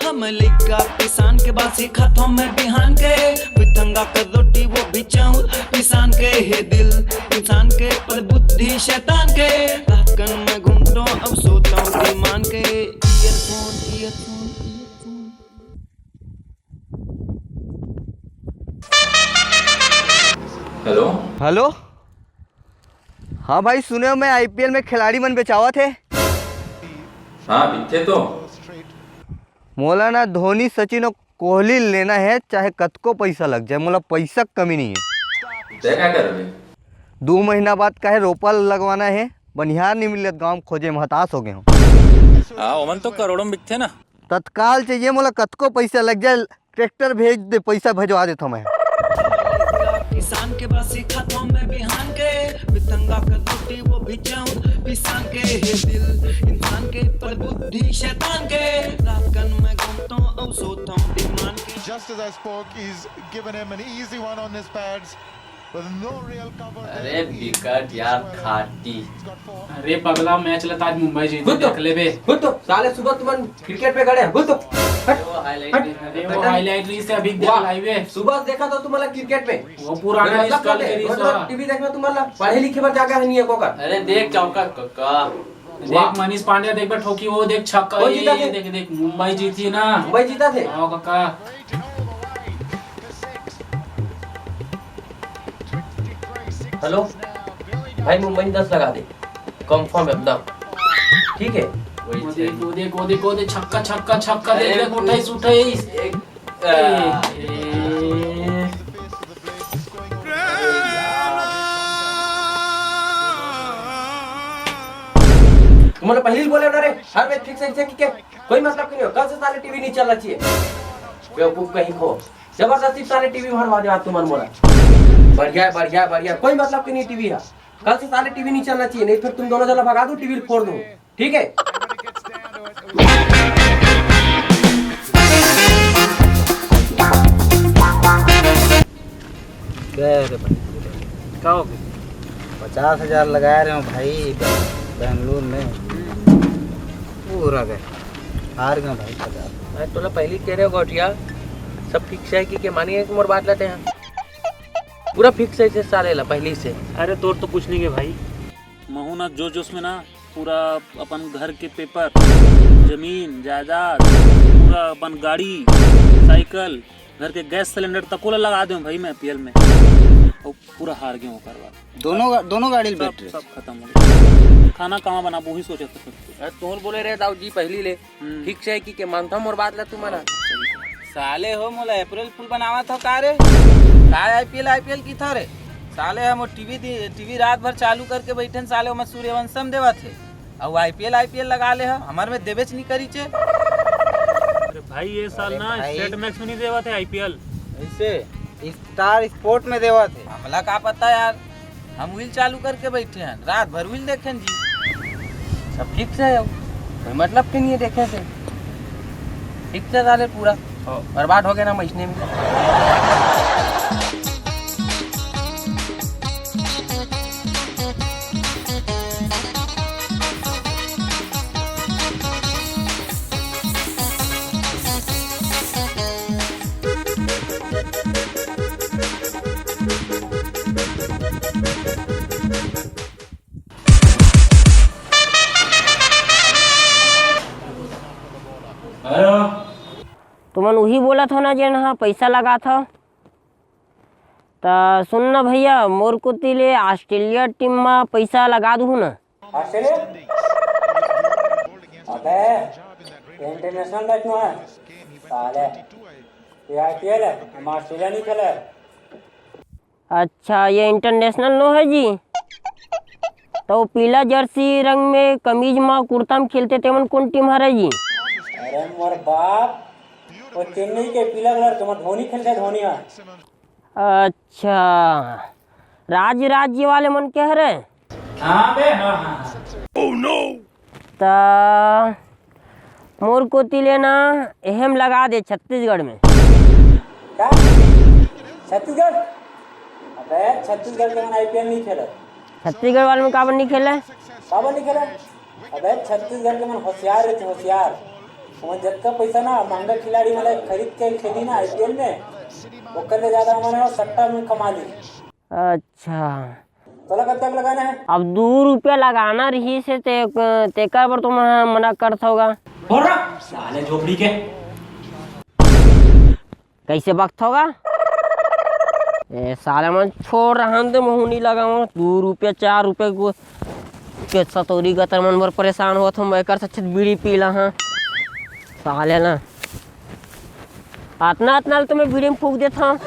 हम लिखा किसान के बाद सीखा था मैं बिहान के बिथंगा कर रोटी वो भी चाहूं किसान के है दिल इंसान के पर बुद्धि शैतान के रात कन मैं घूमता हूं अब सोता हूं ईमान के ईयरफोन ईयरफोन हेलो हेलो। हाँ भाई सुने हो मैं आईपीएल में खिलाड़ी मन बेचावा थे। हाँ बिथे तो मोला धोनी सचिन और कोहली लेना है चाहे कतको पैसा लग जाए मोला पैसा कमी नहीं है। क्या करोगे 2 महीना बाद कहे रोपा लगवाना है बनिहार नहीं मिलत गाँव में खोजे में हताश हो गए हूँ। ओमन तो करोड़ों में बिकते ना। तत्काल चाहिए मोला कतको पैसा लग जाए ट्रैक्टर भेज दे पैसा भेजवा देता मैं। किसान के बाद सीखा था मैं बिहान के बिथंगा कर रोटी वो भी चाहूं किसान के है दिल इंसान के पर बुद्धि शैतान के रात कन मैं घूमता हूं अब सोता हूं ईमान के। Just as I spoke, he's given him an easy one on his pads with no real cover. अरे विकेट यार खाटी। अरे पगला मैच लता आज मुंबई जीती देख ले बे। खुद तो साले सुबह तुम क्रिकेट पे खड़े हैं खुद तो वो हाईलाइट रील से अभी देख लाइव है। सुबह देखा तो तुम्हारा क्रिकेट पे वो पुराना इंस्टॉल करी टीवी देखना तुम्हारा पढ़े लिखे पर जाकर नहीं है कोकर। अरे देख चौका कक्का देख मनीष पांड्या देख बे ठोकी वो देख छक्का ये देख देख मुंबई जीती ना। मुंबई जीता थे आओ काका। हेलो भाई मुंबई 10 लगा दे कंफर्म एकदम ठीक है। वो देख छक्का छक्का छक्का देख देख उठाइस उठाइस। तुम्हारे पहले ही बोले ना रे हर मैच फिक्स है कि कोई मतलब नहीं हो। कल से साले टीवी नहीं चलना चाहिए बेवकूफ कहीं खो जबरदस्ती साले टीवी भरवा दे तुम बोला बढ़िया बढ़िया बढ़िया कोई मतलब की नहीं टीवी है। कल से साले टीवी नहीं चलना चाहिए नहीं फिर तुम दोनों जला भगा दो टीवी फोड़ दो ठीक है। क्या हो गया 50,000 लगा रहे हो भाई बेंगलुरु में पूरा गए हार गए भाई 50। मैं तो पहले कह रहे हो गोटिया सब फिक्स है कि मानिए एक मोर बात लेते हैं पूरा फिक्स है साले ला पहले से। अरे तोर तो कुछ नहीं है भाई महू ना जो जोश में ना पूरा अपन घर के पेपर जमीन जायदाद पूरा अपन गाड़ी साइकिल घर के गैस सिलेंडर तक लगा दूं भाई मैं पीएल में और पूरा हार गया हूँ करवा दोनों गाड़ी बैठ सब खत्म हो गया। खाना कहाँ बना वो ही सोचा था तोर बोले रहे दाऊ जी पहली ले फिक्स है कि मानता मोर बात ला तुम्हारा साले हो मोला अप्रैल फुल बनावा था का रे का आईपीएल की था रे साले हम टीवी रात भर चालू करके बैठे साले हम सूर्यवंशम देवा थे अब आईपीएल लगा ले हमारे में देवेच नहीं करी चे। अरे भाई ये साल ना स्टेट मैक्स में नहीं देवा थे आईपीएल ऐसे स्टार स्पोर्ट में देवा थे हमला का पता यार हम व्हील चालू करके बैठे हैं रात भर व्हील देखें जी सब फिक्स है कोई मतलब के नहीं है देखे से फिक्स है साले पूरा बर्बाद हो गया ना महीने में। तुमन वही बोला था ना जेन हाँ पैसा लगा था तो सुन ना भैया मोर को तिले ऑस्ट्रेलिया टीम में पैसा लगा दूँ ना। अबे इंटरनेशनल मैच में है साले ये आईपीएल है हम ऑस्ट्रेलिया नहीं खेले। अच्छा ये इंटरनेशनल नो है जी तो पीला जर्सी रंग में कमीज में कुर्ता में खेलते थे मन कौन टीम है जी। अरे मोर बाप वो चेन्नई के पीला कलर के धोनी खेलते धोनी है। अच्छा राज्य वाले मन कह रहे हाँ बे हाँ। ओह नो ता मोर को तिले ना अहम लगा दे छत्तीसगढ़ में। क्या छत्तीसगढ़? अबे छत्तीसगढ़ के मन आईपीएल नहीं खेले। छत्तीसगढ़ वाले में काबर नहीं खेले? काबर नहीं खेले? अबे छत्तीसगढ़ के मन होशियार रहते होशियार और जितना पैसा ना महंगा खिलाड़ी वाले खरीद के खेली ना आईपीएल में वो करने ज्यादा हमारे सट्टा में कमा ली। अच्छा तोला कब तक लगाना है? अब 2 रुपया लगाना रही से तेकर पर तुम मना करत होगा। बोल रहा साले झोपड़ी के कैसे वक्त होगा ए साले मन छोड़ रहा दे मोहनी लगाओ 2 रुपया 4 रुपये को के सतोरी गतर मन बर परेशान होत हम एकर से बीड़ी पीला हाँ साले ना अतना अतना तो मैं बीड़ी में फूक देता हूँ।